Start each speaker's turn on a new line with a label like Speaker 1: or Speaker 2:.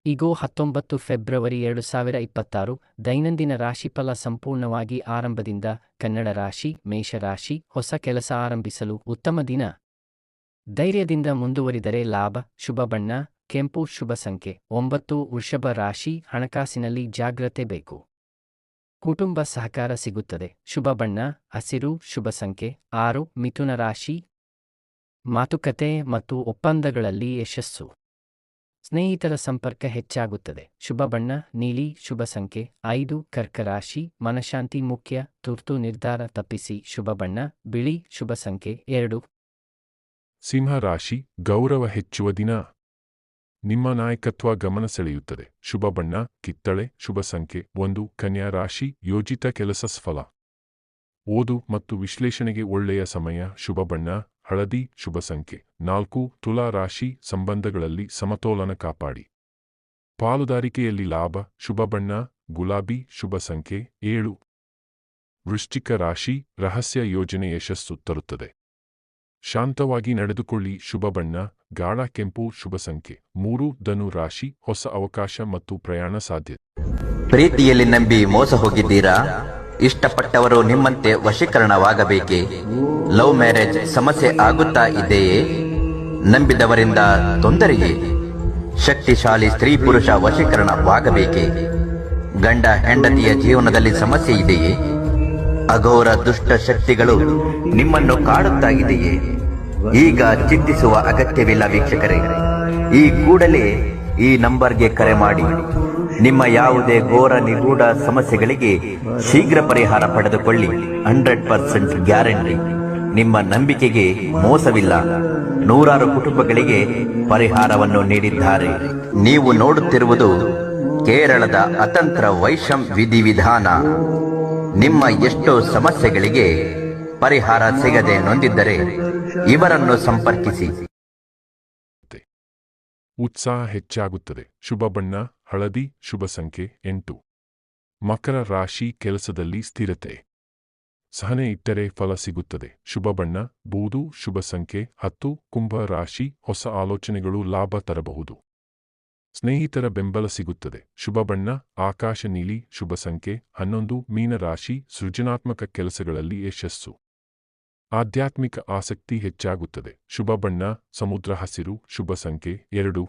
Speaker 1: ಇಗೋ 19 ಫೆಬ್ರವರಿ 2026 ದೈನಂದಿನ ರಾಶಿಫಲ ಸಂಪೂರ್ಣವಾಗಿ ಆರಂಭದಿಂದ ಕನ್ನಡ ರಾಶಿ ಮೇಷರಾಶಿ ಹೊಸ ಕೆಲಸ ಆರಂಭಿಸಲು ಉತ್ತಮ ದಿನ. ಧೈರ್ಯದಿಂದ ಮುಂದುವರಿದರೆ ಲಾಭ. ಶುಭ ಬಣ್ಣ ಕೆಂಪು. ಶುಭ ಸಂಖ್ಯೆ 9. ವೃಷಭ ರಾಶಿ ಹಣಕಾಸಿನಲ್ಲಿ ಜಾಗ್ರತೆ ಬೇಕು. ಕುಟುಂಬ ಸಹಕಾರ ಸಿಗುತ್ತದೆ. ಶುಭ ಬಣ್ಣ ಹಸಿರು. ಶುಭ ಸಂಖ್ಯೆ 6. ಮಿಥುನ ರಾಶಿ ಮಾತುಕತೆ ಮತ್ತು ಒಪ್ಪಂದಗಳಲ್ಲಿ ಯಶಸ್ಸು. ಸ್ನೇಹಿತರ ಸಂಪರ್ಕ ಹೆಚ್ಚಾಗುತ್ತದೆ. ಶುಭ ಬಣ್ಣ ನೀಲಿ. ಶುಭ ಸಂಖ್ಯೆ 5. ಕರ್ಕ ರಾಶಿ ಮನಃಶಾಂತಿ ಮುಖ್ಯ. ತುರ್ತು ನಿರ್ಧಾರ ತಪ್ಪಿಸಿ. ಶುಭ ಬಣ್ಣ ಬಿಳಿ. ಶುಭ ಸಂಖ್ಯೆ 2.
Speaker 2: ಸಿಂಹ ರಾಶಿ ಗೌರವ ಹೆಚ್ಚುವ ದಿನ. ನಿಮ್ಮ ನಾಯಕತ್ವ ಗಮನ ಸೆಳೆಯುತ್ತದೆ. ಶುಭ ಬಣ್ಣ ಕಿತ್ತಳೆ. ಶುಭ ಸಂಖ್ಯೆ 1. ಕನ್ಯಾ ರಾಶಿ ಯೋಜಿತ ಕೆಲಸ ಸಫಲ. ಓದು ಮತ್ತು ವಿಶ್ಲೇಷಣೆಗೆ ಒಳ್ಳೆಯ ಸಮಯ. ಶುಭ ಬಣ್ಣ ಹಳದಿ. ಶುಭ ಸಂಖ್ಯೆ 4. ತುಲಾ ರಾಶಿ ಸಂಬಂಧಗಳಲ್ಲಿ ಸಮತೋಲನ ಕಾಪಾಡಿ. ಪಾಲುದಾರಿಕೆಯಲ್ಲಿ ಲಾಭ. ಶುಭ ಬಣ್ಣ ಗುಲಾಬಿ. ಶುಭ ಸಂಖ್ಯೆ 7. ವೃಶ್ಚಿಕ ರಾಶಿ ರಹಸ್ಯ ಯೋಜನೆ ಯಶಸ್ಸು ತರುತ್ತದೆ. ಶಾಂತವಾಗಿ ನಡೆದುಕೊಳ್ಳಿ. ಶುಭ ಬಣ್ಣ ಗಾಢ ಕೆಂಪು. ಶುಭ ಸಂಖ್ಯೆ 3. ಧನು ರಾಶಿ ಹೊಸ ಅವಕಾಶ ಮತ್ತು ಪ್ರಯಾಣ ಸಾಧ್ಯತೆ.
Speaker 3: ಪ್ರೀತಿಯಲ್ಲಿ ನಂಬಿ ಮೋಸ ಹೋಗಿದ್ದೀರಾ? ಇಷ್ಟಪಟ್ಟವರು ನಿಮ್ಮಂತೆ ವಶೀಕರಣವಾಗಬೇಕೇ? ಲವ್ ಮ್ಯಾರೇಜ್ ಸಮಸ್ಯೆ ಆಗುತ್ತಾ ಇದೆಯೇ? ನಂಬಿದವರಿಂದ ತೊಂದರೆಯೇ? ಶಕ್ತಿಶಾಲಿ ಸ್ತ್ರೀ ಪುರುಷ ವಶೀಕರಣವಾಗಬೇಕೇ? ಗಂಡ ಹೆಂಡತಿಯ ಜೀವನದಲ್ಲಿ ಸಮಸ್ಯೆ ಇದೆಯೇ? ಅಘೋರ ದುಷ್ಟ ಶಕ್ತಿಗಳು ನಿಮ್ಮನ್ನು ಕಾಡುತ್ತಾ ಇದೆಯೇ? ಈಗ ಚಿಂತಿಸುವ ಅಗತ್ಯವಿಲ್ಲ ವೀಕ್ಷಕರೇ. ಈ ಕೂಡಲೇ ಈ ನಂಬರ್ಗೆ ಕರೆ ಮಾಡಿ. ನಿಮ್ಮ ಯಾವುದೇ ಘೋರ ನಿಗೂಢ ಸಮಸ್ಯೆಗಳಿಗೆ ಶೀಘ್ರ ಪರಿಹಾರ ಪಡೆದುಕೊಳ್ಳಿ. 100% ಗ್ಯಾರಂಟಿ. ನಿಮ್ಮ ನಂಬಿಕೆಗೆ ಮೋಸವಿಲ್ಲ. ನೂರಾರು ಕುಟುಂಬಗಳಿಗೆ ಪರಿಹಾರವನ್ನು ನೀಡಿದ್ದಾರೆ. ನೀವು ನೋಡುತ್ತಿರುವುದು ಕೇರಳದ ಅತಂತ್ರ ವೈಷಂ ವಿಧಿವಿಧಾನ. ನಿಮ್ಮ ಎಷ್ಟೋ ಸಮಸ್ಯೆಗಳಿಗೆ ಪರಿಹಾರ ಸಿಗದೆ ನೊಂದಿದ್ದರೆ ಇವರನ್ನು ಸಂಪರ್ಕಿಸಿ.
Speaker 2: ಉತ್ಸಾಹ ಹೆಚ್ಚಾಗುತ್ತದೆ. ಶುಭ ಬಣ್ಣ ಹಳದಿ. ಶುಭ ಸಂಖ್ಯೆ 8. ಮಕರ ರಾಶಿ ಕೆಲಸದಲ್ಲಿ ಸ್ಥಿರತೆ. ಸಹನೆ ಇಟ್ಟರೆ ಫಲ ಸಿಗುತ್ತದೆ. ಶುಭ ಬಣ್ಣ ಬೂದು. ಶುಭ ಸಂಖ್ಯೆ 10. ಕುಂಭ ರಾಶಿ ಹೊಸ ಆಲೋಚನೆಗಳು ಲಾಭ ತರಬಹುದು. ಸ್ನೇಹಿತರ ಬೆಂಬಲ ಸಿಗುತ್ತದೆ. ಶುಭ ಬಣ್ಣ ಆಕಾಶ ನೀಲಿ. ಶುಭ ಸಂಖ್ಯೆ 11. ಮೀನ ರಾಶಿ ಸೃಜನಾತ್ಮಕ ಕೆಲಸಗಳಲ್ಲಿ ಯಶಸ್ಸು. ಆಧ್ಯಾತ್ಮಿಕ ಆಸಕ್ತಿ ಹೆಚ್ಚಾಗುತ್ತದೆ. ಶುಭ ಬಣ್ಣ ಸಮುದ್ರ ಹಸಿರು. ಶುಭ ಸಂಖ್ಯೆ 2.